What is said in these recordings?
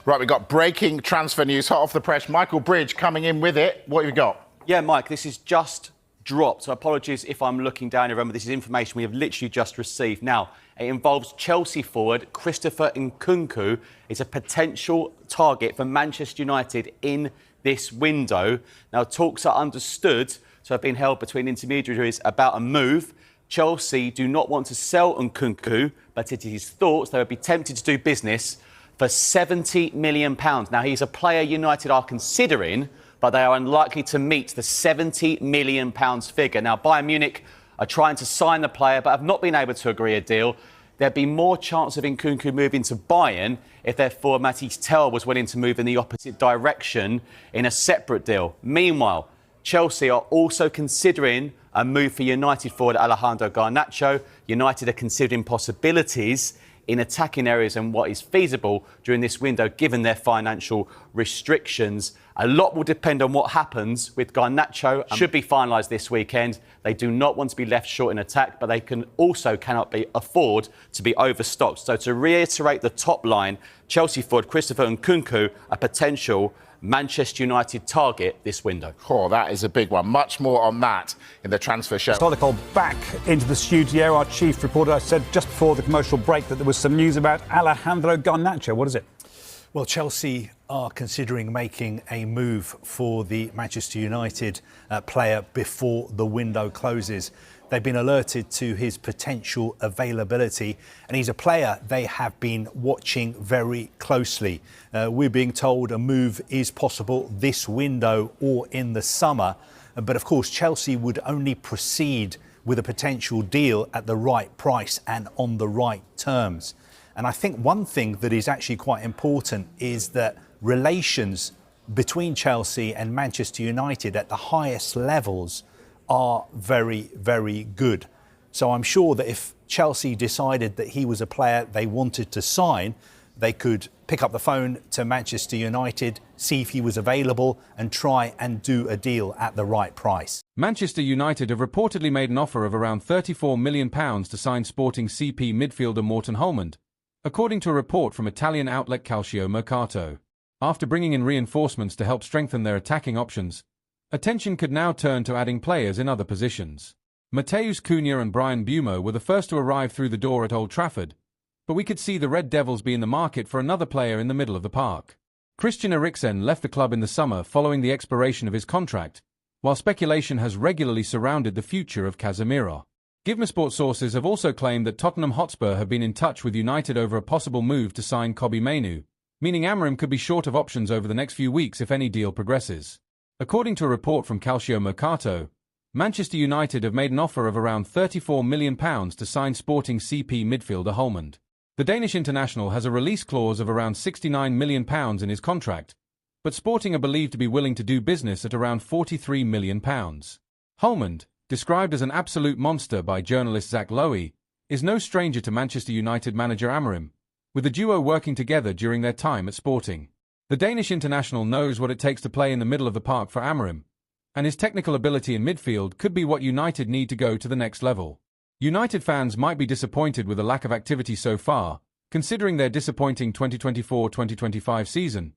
Right, we've got breaking transfer news, hot off the press. Michael Bridge coming in with it. What have you got? Yeah, Mike, this is just dropped. So apologies if I'm looking down here. Remember, this is information we have literally just received. Now, it involves Chelsea forward Christopher Nkunku. Is a potential target for Manchester United in this window. Now, talks are understood to have been held between intermediaries about a move. Chelsea do not want to sell Nkunku, but it is thought they would be tempted to do business for £70 million. Now, he's a player United are considering, but they are unlikely to meet the £70 million figure. Now, Bayern Munich are trying to sign the player, but have not been able to agree a deal. There'd be more chance of Nkunku moving to Bayern if therefore Mathys Tel was willing to move in the opposite direction in a separate deal. Meanwhile, Chelsea are also considering a move for United forward Alejandro Garnacho. United are considering possibilities in attacking areas and what is feasible during this window, given their financial restrictions. A lot will depend on what happens with Garnacho. Should be finalised this weekend. They do not want to be left short in attack, but they cannot afford to be overstocked. So to reiterate the top line, Chelsea forward Christopher Nkunku, a potential Manchester United target this window. Oh, that is a big one. Much more on that in the transfer show. Solical back into the studio. Our chief reporter, I said just before the commercial break that there was some news about Alejandro Garnacho. What is it? Well, Chelsea are considering making a move for the Manchester United player before the window closes. They've been alerted to his potential availability, and he's a player they have been watching very closely. We're being told a move is possible this window or in the summer. But of course, Chelsea would only proceed with a potential deal at the right price and on the right terms. And I think one thing that is actually quite important is that relations between Chelsea and Manchester United at the highest levels are very, very good. So I'm sure that if Chelsea decided that he was a player they wanted to sign, they could pick up the phone to Manchester United, see if he was available and try and do a deal at the right price. Manchester United have reportedly made an offer of around £34 million to sign Sporting CP midfielder Morten Hjulmand, according to a report from Italian outlet Calcio Mercato. After bringing in reinforcements to help strengthen their attacking options, attention could now turn to adding players in other positions. Matheus Cunha and Bryan Mbeumo were the first to arrive through the door at Old Trafford, but we could see the Red Devils be in the market for another player in the middle of the park. Christian Eriksen left the club in the summer following the expiration of his contract, while speculation has regularly surrounded the future of Casemiro. Givmesport sources have also claimed that Tottenham Hotspur have been in touch with United over a possible move to sign Kobbie Mainoo, meaning Amorim could be short of options over the next few weeks if any deal progresses. According to a report from Calcio Mercato, Manchester United have made an offer of around £34 million to sign Sporting CP midfielder Hjulmand. The Danish international has a release clause of around £69 million in his contract, but Sporting are believed to be willing to do business at around £43 million. Hjulmand, described as an absolute monster by journalist Zach Lowy, is no stranger to Manchester United manager Amorim, with the duo working together during their time at Sporting. The Danish international knows what it takes to play in the middle of the park for Amorim, and his technical ability in midfield could be what United need to go to the next level. United fans might be disappointed with the lack of activity so far, considering their disappointing 2024-2025 season,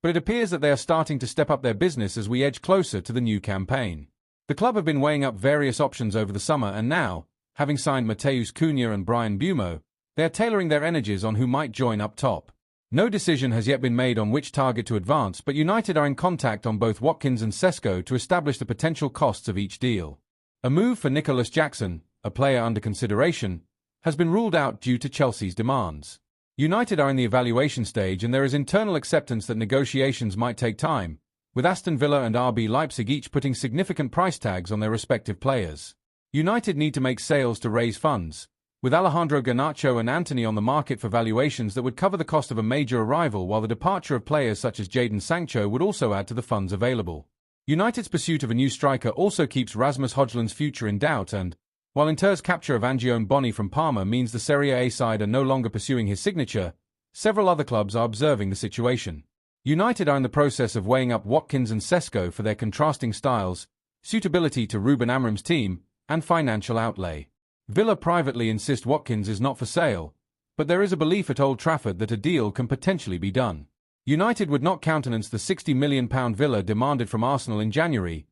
but it appears that they are starting to step up their business as we edge closer to the new campaign. The club have been weighing up various options over the summer, and now, having signed Matheus Cunha and Bryan Mbeumo, they are tailoring their energies on who might join up top. No decision has yet been made on which target to advance, but United are in contact on both Watkins and Sesko to establish the potential costs of each deal. A move for Nicholas Jackson, a player under consideration, has been ruled out due to Chelsea's demands. United are in the evaluation stage, and there is internal acceptance that negotiations might take time, with Aston Villa and RB Leipzig each putting significant price tags on their respective players. United need to make sales to raise funds, with Alejandro Garnacho and Antony on the market for valuations that would cover the cost of a major arrival, while the departure of players such as Jadon Sancho would also add to the funds available. United's pursuit of a new striker also keeps Rasmus Højlund's future in doubt, and while Inter's capture of Angione Bonni from Parma means the Serie A side are no longer pursuing his signature, several other clubs are observing the situation. United are in the process of weighing up Watkins and Sesko for their contrasting styles, suitability to Ruben Amorim's team, and financial outlay. Villa privately insist Watkins is not for sale, but there is a belief at Old Trafford that a deal can potentially be done. United would not countenance the £60 million Villa demanded from Arsenal in January,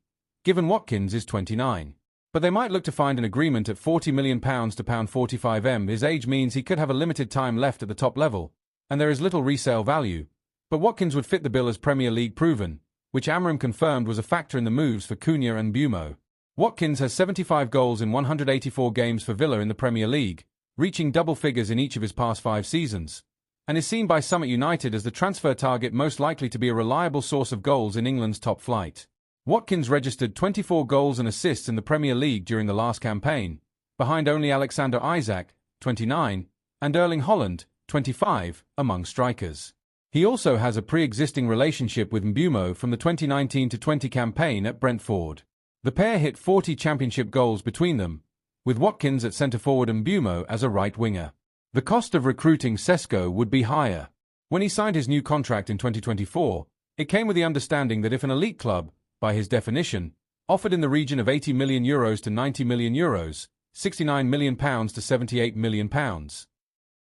given Watkins is 29. But they might look to find an agreement at £40 million to £45 His age means he could have a limited time left at the top level, and there is little resale value. But Watkins would fit the bill as Premier League proven, which Amorim confirmed was a factor in the moves for Cunha and Mbeumo. Watkins has 75 goals in 184 games for Villa in the Premier League, reaching double figures in each of his past 5 seasons, and is seen by some at United as the transfer target most likely to be a reliable source of goals in England's top flight. Watkins registered 24 goals and assists in the Premier League during the last campaign, behind only Alexander Isak, 29, and Erling Haaland, 25, among strikers. He also has a pre-existing relationship with Mbeumo from the 2019-20 campaign at Brentford. The pair hit 40 championship goals between them, with Watkins at centre-forward and Mbeumo as a right winger. The cost of recruiting Sesko would be higher. When he signed his new contract in 2024, it came with the understanding that if an elite club, by his definition, offered in the region of €80 million to €90 million, £69 million to £78 million,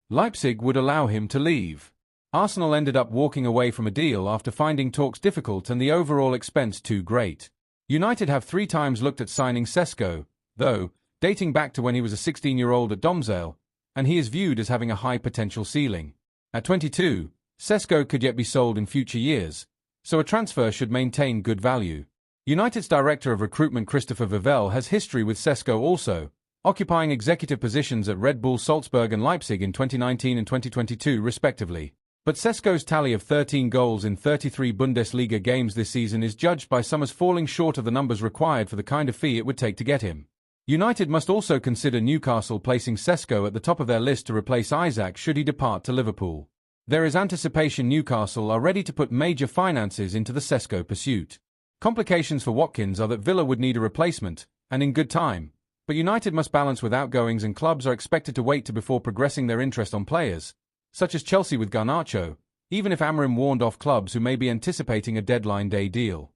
Leipzig would allow him to leave. Arsenal ended up walking away from a deal after finding talks difficult and the overall expense too great. United have 3 times looked at signing Sesko, though, dating back to when he was a 16-year-old at Domzale, and he is viewed as having a high potential ceiling. At 22, Sesko could yet be sold in future years, so a transfer should maintain good value. United's director of recruitment Christopher Vivell has history with Sesko also, occupying executive positions at Red Bull Salzburg and Leipzig in 2019 and 2022 respectively. But Sesko's tally of 13 goals in 33 Bundesliga games this season is judged by some as falling short of the numbers required for the kind of fee it would take to get him. United must also consider Newcastle placing Sesko at the top of their list to replace Isak should he depart to Liverpool. There is anticipation Newcastle are ready to put major finances into the Sesko pursuit. Complications for Watkins are that Villa would need a replacement, and in good time, but United must balance with outgoings and clubs are expected to wait before progressing their interest on players, such as Chelsea with Garnacho, even if Amorim warned off clubs who may be anticipating a deadline day deal.